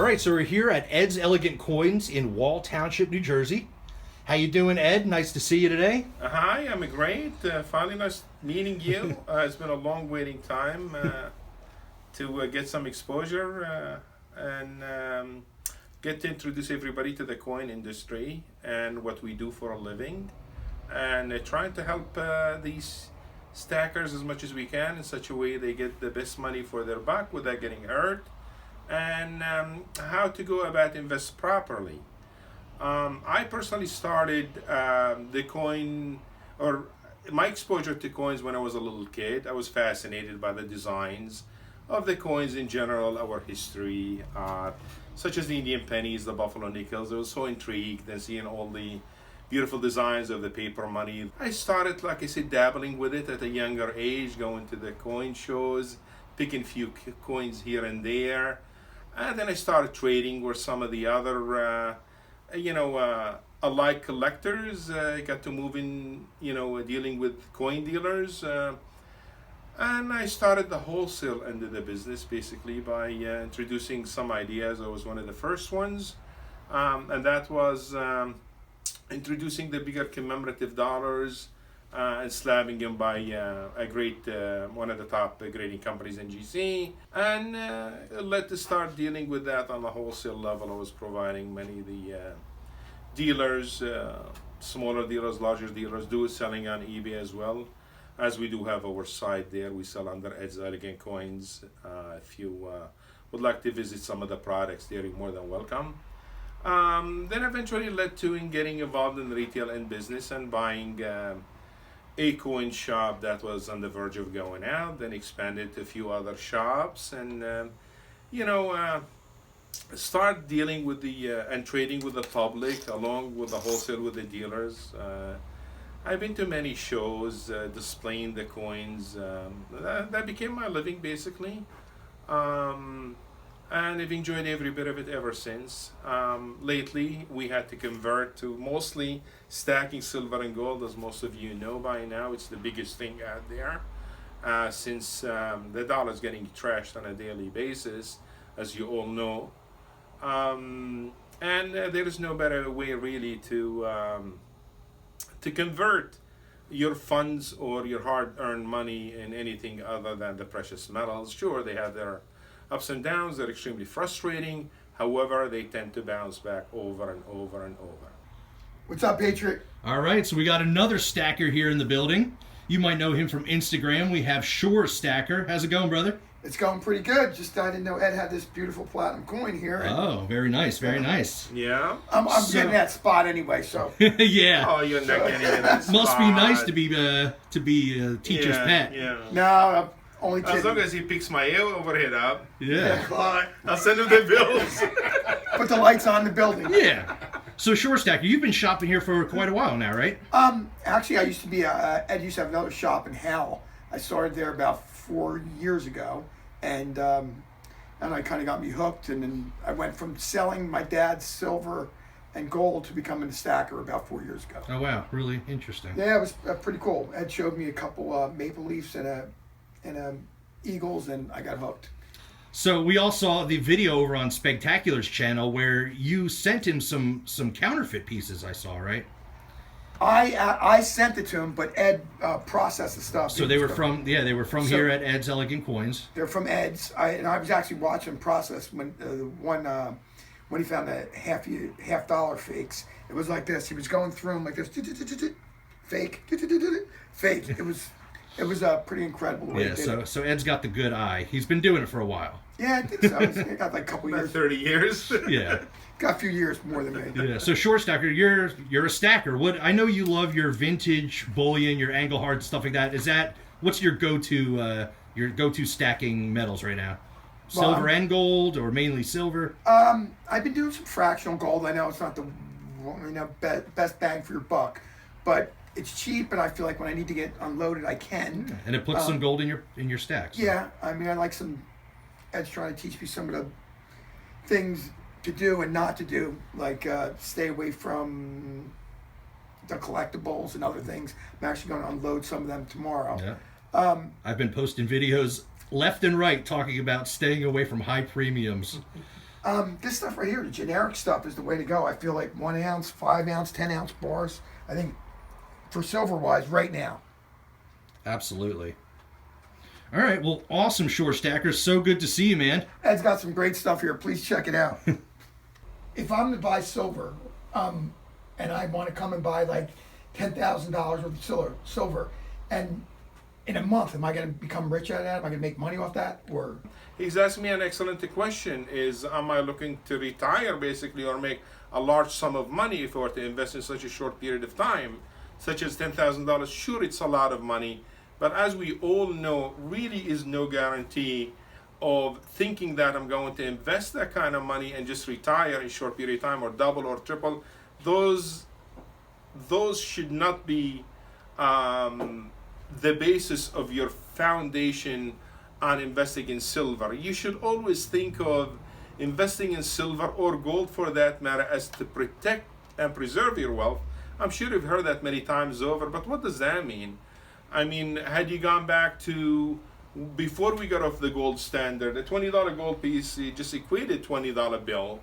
right, so we're here at Ed's Elegant Coins in Wall Township, New Jersey. How you doing, Ed? Nice to see you today. Hi, I'm great. Finally nice meeting you. It's been a long waiting time to get some exposure and get to introduce everybody to the coin industry and what we do for a living, and trying to help these stackers as much as we can in such a way they get the best money for their buck without getting hurt, and how to go about invest properly. I personally started the coin, or my exposure to coins when I was a little kid. I was fascinated by the designs of the coins in general, our history, such as the Indian pennies, the buffalo nickels. I was so intrigued and seeing all the beautiful designs of the paper money. I started, like I said, dabbling with it at a younger age, going to the coin shows, picking a few coins here and there. And then I started trading with some of the other alike collectors. Got to move in, dealing with coin dealers. And I started the wholesale end of the business basically by introducing some ideas. I was one of the first ones. And that was introducing the bigger commemorative dollars and slabbing them by a great, one of the top grading companies in GC. And led to start dealing with that on the wholesale level. I was providing many of the dealers, smaller dealers, larger dealers, selling on eBay as well, as we do have our site there. We sell under Ed's Elegant Coins. If you would like to visit some of the products there, you're more than welcome. Then eventually led to getting involved in retail and business and buying a coin shop that was on the verge of going out, then expanded to a few other shops, and start dealing with the and trading with the public along with the wholesale with the dealers. I've been to many shows displaying the coins. That became my living basically, and I've enjoyed every bit of it ever since. Lately we had to convert to mostly stacking silver and gold. As most of you know by now, it's the biggest thing out there, since the dollar is getting trashed on a daily basis, as you all know. And there is no better way really to convert your funds or your hard-earned money in anything other than the precious metals. Sure, they have their ups and downs. They're extremely frustrating. However, they tend to bounce back over and over and over. What's up, Patriot? All right, so we got another stacker here in the building. You might know him from Instagram. We have Shore Stacker. How's it going, brother? It's going pretty good. Just I didn't know Ed had this beautiful platinum coin here. Oh, very nice, very nice. Yeah. I'm getting that spot anyway, so. Yeah. Oh, you're not getting in that spot. Must be nice to be a teacher's pet. Yeah. No, I'm only kidding. As long as he picks my overhead up. Yeah. I'll send him the bills. Put the lights on the building. Yeah. So Shore Stacker, you've been shopping here for quite a while now, right? Actually, I used to be Ed used to have another shop in Howell. I started there about 4 years ago, and I kind of got me hooked, and then I went from selling my dad's silver and gold to becoming a stacker about 4 years ago. Oh wow, really interesting. Yeah, it was pretty cool. Ed showed me a couple maple leafs and a eagles, and I got hooked. So we all saw the video over on Spectacular's channel where you sent him some counterfeit pieces. I saw, right? I sent it to him, but Ed processed the stuff. So they were from here at Ed's Elegant Coins. They're from Ed's. I was actually watching him process when he found the half dollar fakes. It was like this. He was going through them like this, fake, fake. It was pretty incredible. Yeah. So Ed's got the good eye. He's been doing it for a while. Yeah, I think so. He got like a couple years. 30 years. Yeah. Got a few years more than me. Yeah. So Shore Stacker, you're a stacker. What I know you love your vintage bullion, your angle hard stuff like that. What's your go-to stacking metals right now? Silver and gold, or mainly silver? I've been doing some fractional gold. I know it's not the best bang for your buck, but it's cheap, and I feel like when I need to get unloaded, I can. Yeah. And it puts some gold in your stacks. So. Yeah, I mean, I like some. Ed's trying to teach me some of the things to do and not to do, like stay away from the collectibles and other things. I'm actually going to unload some of them tomorrow. Yeah. I've been posting videos left and right talking about staying away from high premiums. This stuff right here, the generic stuff, is the way to go. I feel like 1 ounce, 5 ounce, 10 ounce bars. I think for silver wise, right now. Absolutely. All right. Well, awesome, Short Stacker. So good to see you, man. Ed's got some great stuff here. Please check it out. If I'm to buy silver, and I want to come and buy like $10,000 worth of silver, and in a month, am I going to become rich out of that? Am I going to make money off that? Or He's asking me an excellent question. Am I looking to retire basically or make a large sum of money if I were to invest in such a short period of time, such as $10,000? Sure, it's a lot of money. But as we all know, really is no guarantee of thinking that I'm going to invest that kind of money and just retire in a short period of time or double or triple. Those should not be the basis of your foundation on investing in silver. You should always think of investing in silver or gold for that matter as to protect and preserve your wealth. I'm sure you've heard that many times over, but what does that mean? I mean, had you gone back to before we got off the gold standard, a $20 gold piece just equated $20 bill.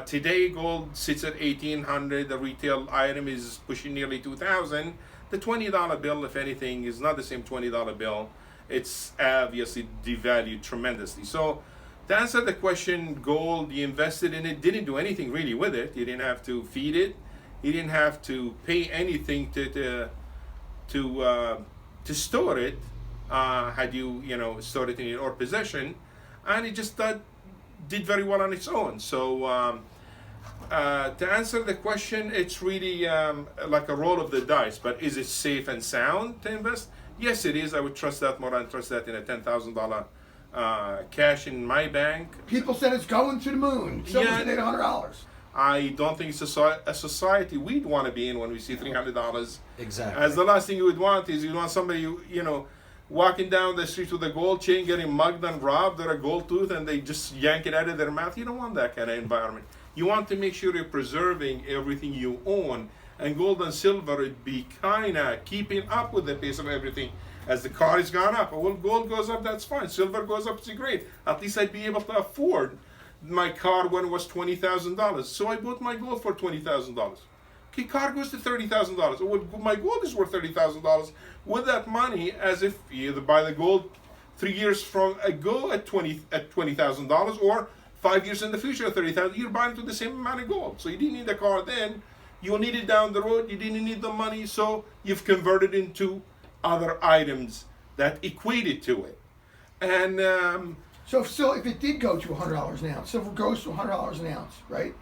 Today gold sits at $1,800. The retail item is pushing nearly $2,000. The $20 bill, if anything, is not the same $20 bill. It's obviously devalued tremendously. So to answer the question, gold, you invested in it, didn't do anything really with it. You didn't have to feed it. You didn't have to pay anything to store it. Had you stored it in your possession, and it just did very well on its own. So to answer the question, it's really like a roll of the dice. But is it safe and sound to invest? Yes, it is. I would trust that more than trust that in a $10,000 cash in my bank. people said it's going to the moon. Silver's at $800. I don't think it's a society we'd want to be in when we see $300. Exactly. As the last thing you would want is somebody walking down the street with a gold chain, getting mugged and robbed, or a gold tooth, and they just yank it out of their mouth. You don't want that kind of environment. You want to make sure you're preserving everything you own, and gold and silver would be kind of keeping up with the pace of everything. As the car has gone up, well, gold goes up, that's fine. Silver goes up, it's great. At least I'd be able to afford my car when it was $20,000. So I bought my gold for $20,000. Okay, car goes to $30,000. Well, my gold is worth $30,000. With that money, as if you either buy the gold 3 years from ago at $20,000 or 5 years in the future at $30,000, you're buying to the same amount of gold. So you didn't need the car then. You'll need it down the road. You didn't need the money, so you've converted into other items that equated to it. And So if it did go to $100 an ounce, silver goes to $100 an ounce, right?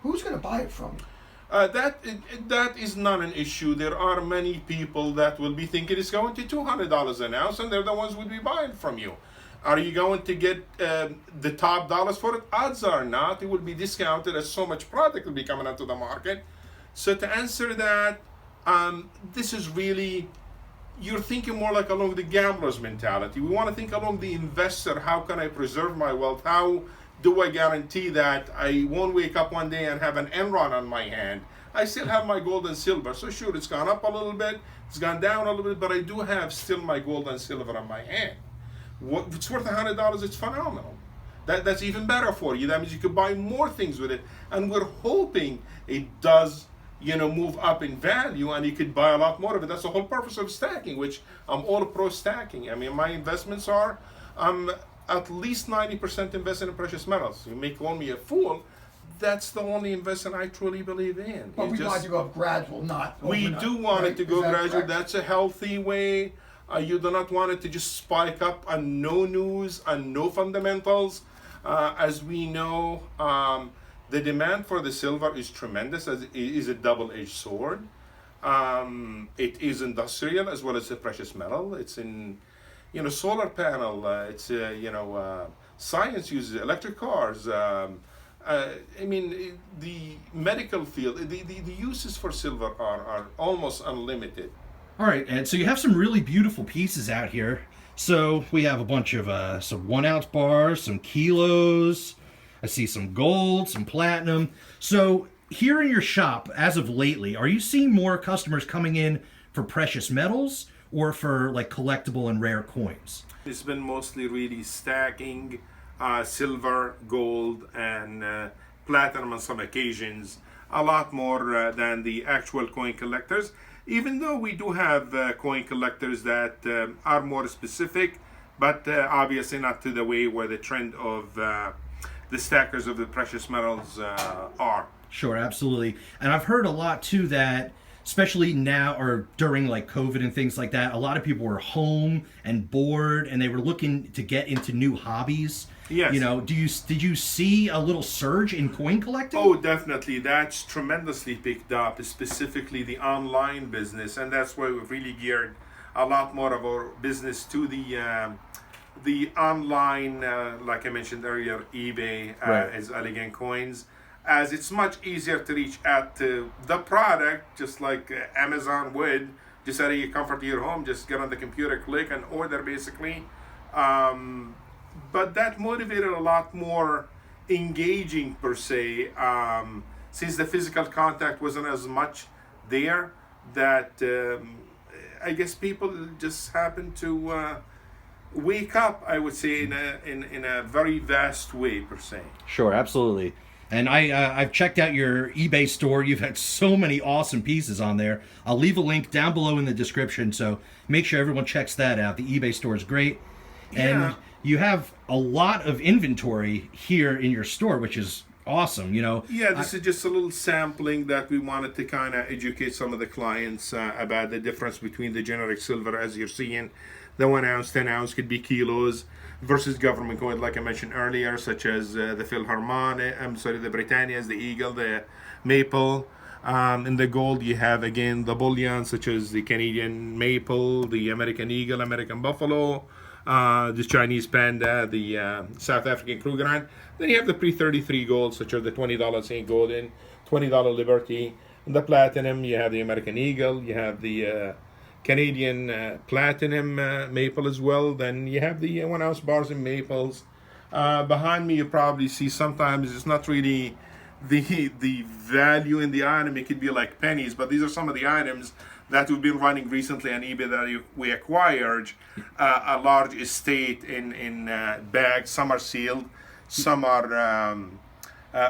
Who's going to buy it from you? that is not an issue. There are many people that will be thinking it's going to $200 an ounce, and they're the ones who will be buying from you. Are you going to get the top dollars for it? Odds are not. It will be discounted as so much product will be coming onto the market. So to answer that, this is really, you're thinking more like along the gambler's mentality. We want to think along the investor. How can I preserve my wealth? How do I guarantee that I won't wake up one day and have an Enron on my hand? I still have my gold and silver. So sure, it's gone up a little bit, it's gone down a little bit, but I do have still my gold and silver on my hand. If it's worth $100, it's phenomenal. That's even better for you. That means you could buy more things with it. And we're hoping it does, move up in value, and you could buy a lot more of it. That's the whole purpose of stacking, which I'm all pro stacking. I mean, my investments are, I'm at least 90% invested in precious metals. You may call me a fool. That's the only investment I truly believe in. But we want to go up gradual, not we overnight, do want right? it to go Is that gradual. correct? That's a healthy way. You do not want it to just spike up on no news, on no fundamentals. As we know, the demand for the silver is tremendous, as it is a double-edged sword. It is industrial as well as a precious metal. It's in, solar panel. Science uses it, electric cars. The medical field, the uses for silver are almost unlimited. All right, Ed, so you have some really beautiful pieces out here. So we have a bunch of some 1 ounce bars, some kilos. I see some gold, some platinum. So here in your shop, as of lately, are you seeing more customers coming in for precious metals or for like collectible and rare coins? It's been mostly really stacking. silver, gold, and platinum on some occasions, a lot more than the actual coin collectors. Even though we do have coin collectors that are more specific, but obviously not to the way where the trend of the stackers of the precious metals are. Sure, absolutely. And I've heard a lot too that, especially now or during like COVID and things like that, a lot of people were home and bored and they were looking to get into new hobbies. Yes. You know, did you see a little surge in coin collecting? Oh, definitely. That's tremendously picked up, specifically the online business, and that's why we've really geared a lot more of our business to the online, like I mentioned earlier, eBay Right. as Elegant Coins, as it's much easier to reach out to the product, just like Amazon would, just out of your comfort of your home, just get on the computer, click and order basically. But that motivated a lot more engaging per se, since the physical contact wasn't as much there, that I guess people just happened to wake up, I would say, in a very vast way per se. Sure, absolutely. And I've checked out your eBay store. You've had so many awesome pieces on there. I'll leave a link down below in the description, so make sure everyone checks that out. The eBay store is great. Yeah. And you have a lot of inventory here in your store, which is awesome, you know. Yeah, this is just a little sampling that we wanted to kind of educate some of the clients about the difference between the generic silver, as you're seeing. The 1 ounce, 10 ounce could be kilos versus government coins, like I mentioned earlier, such as the Philharmonic, the Britannias, the Eagle, the Maple. In the gold, you have again the bullion, such as the Canadian Maple, the American Eagle, American Buffalo, the Chinese Panda, the South African Krugerrand. Then you have the pre-33 gold, such as the $20 St. Golden, $20 Liberty. And the platinum, you have the American Eagle, you have the Canadian Platinum Maple as well. Then you have the 1 ounce bars and maples. Behind me, you probably see sometimes it's not really the value in the item. It could be like pennies, but these are some of the items that we've been running recently on eBay that we acquired. A large estate in bags. Some are sealed, some are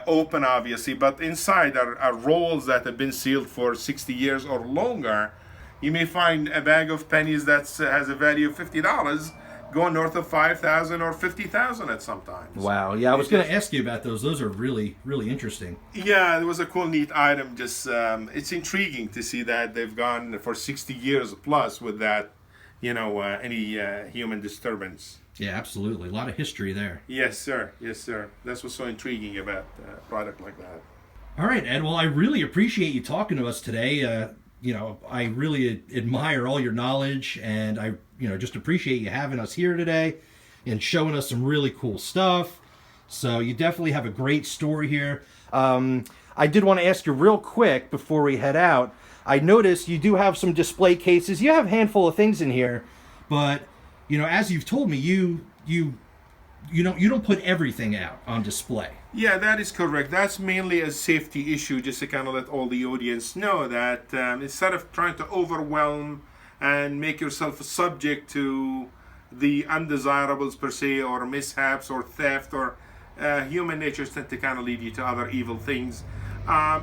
open, obviously, but inside are rolls that have been sealed for 60 years or longer. You may find a bag of pennies that has a value of $50 going north of 5,000 or 50,000 at sometimes. Wow. Yeah, I was going to ask you about those. Those are really, really interesting. Yeah, it was a cool, neat item. Just it's intriguing to see that they've gone for 60 years plus with that, any human disturbance. Yeah, absolutely. A lot of history there. Yes, sir. Yes, sir. That's what's so intriguing about a product like that. All right, Ed. Well, I really appreciate you talking to us today. I really admire all your knowledge, and I, just appreciate you having us here today and showing us some really cool stuff. So you definitely have a great story here. I did want to ask you real quick before we head out. I noticed you do have some display cases. You have a handful of things in here, but as you've told me, you don't put everything out on display. Yeah, that is correct. That's mainly a safety issue, just to kind of let all the audience know that instead of trying to overwhelm and make yourself subject to the undesirables per se, or mishaps, or theft, or human nature tend to kind of lead you to other evil things.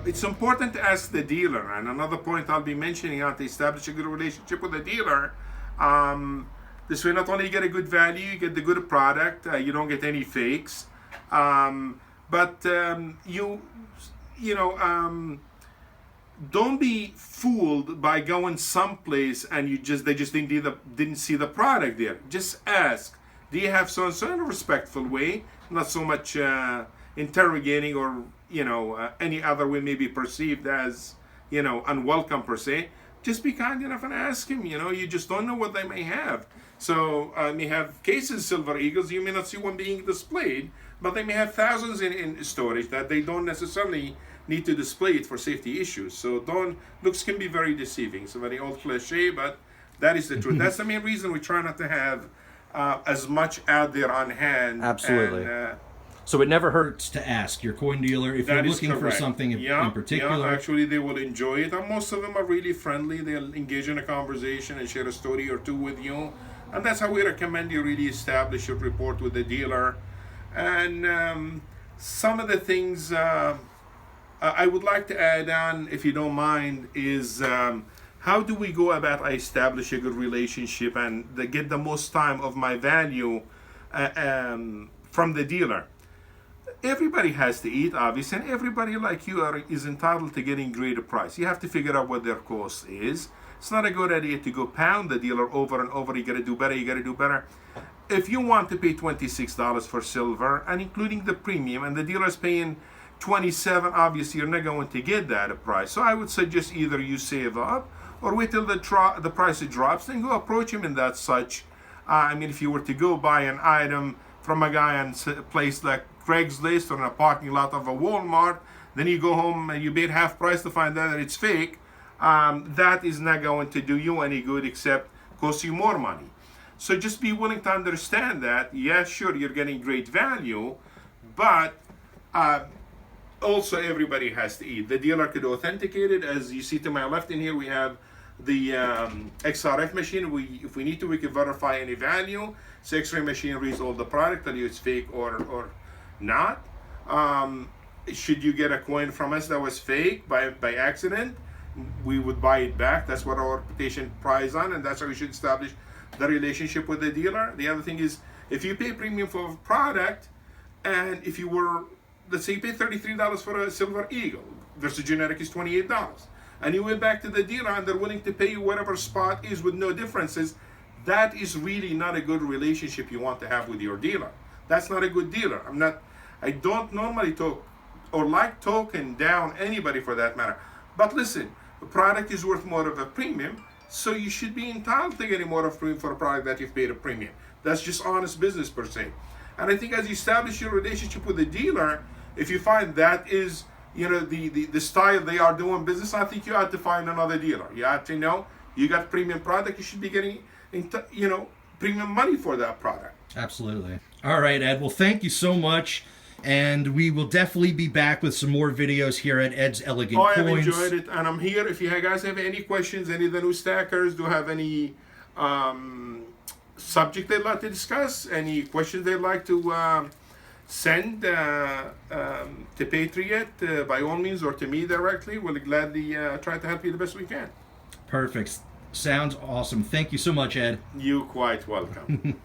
It's important to ask the dealer, and another point I'll be mentioning, how to establish a good relationship with the dealer. This way, not only you get a good value, you get the good product, you don't get any fakes. But don't be fooled by going someplace and they just didn't see the product there. Just ask, do you have so and so, in a respectful way, not so much interrogating or any other way may be perceived as unwelcome per se. Just be kind enough and ask him. You just don't know what they may have. So may have cases, silver eagles. You may not see one being displayed, but they may have thousands in storage that they don't necessarily need to display it for safety issues. So looks can be very deceiving. It's a very old cliche, but that is the truth. That's the main reason we try not to have as much out there on hand. Absolutely. And, so it never hurts to ask your coin dealer if you're looking for something in particular. Yeah, actually they will enjoy it. And most of them are really friendly. They'll engage in a conversation and share a story or two with you. And that's how we recommend you really establish your rapport with the dealer. And some of the things I would like to add on, if you don't mind, is how do we go about establish a good relationship and get the most time of my value from the dealer? Everybody has to eat, obviously, and everybody like you is entitled to getting greater price. You have to figure out what their cost is. It's not a good idea to go pound the dealer over and over. You got to do better. You got to do better. If you want to pay $26 for silver, and including the premium, and the dealer is paying $27, obviously you're not going to get that price. So I would suggest either you save up or wait till the price drops, then go approach him in that such. I mean, if you were to go buy an item from a guy on a place like Craigslist or in a parking lot of a Walmart, then you go home and you paid half price to find out that it's fake. That is not going to do you any good except cost you more money. So just be willing to understand that. Yeah, sure, you're getting great value, but also everybody has to eat. The dealer could authenticate it. As you see to my left in here, we have the XRF machine. If we need to, we can verify any value. So X-ray machine reads all the product, tell you it's fake or not. Should you get a coin from us that was fake by accident, we would buy it back. That's what our reputation prize on, and that's how we should establish the relationship with the dealer. The other thing is, if you pay premium for a product, and if you were, let's say you paid $33 for a Silver Eagle versus generic is $28, and you went back to the dealer and they're willing to pay you whatever spot is with no differences, that is really not a good relationship you want to have with your dealer. That's not a good dealer. I don't normally talk or like talking down anybody for that matter. But listen, the product is worth more of a premium, so you should be entitled to getting more of a premium for a product that you've paid a premium. That's just honest business per se. And I think as you establish your relationship with the dealer, if you find that is, the style they are doing business, I think you ought to find another dealer. You ought to know you got premium product, you should be getting, premium money for that product. Absolutely. All right, Ed. Well, thank you so much. And we will definitely be back with some more videos here at Ed's Elegant Coins. I have enjoyed it, and I'm here. If you guys have any questions, any of the new stackers do have any subject they'd like to discuss, any questions they'd like to send to Patriot, by all means, or to me directly, we'll gladly try to help you the best we can. Perfect. Sounds awesome. Thank you so much, Ed. You're quite welcome.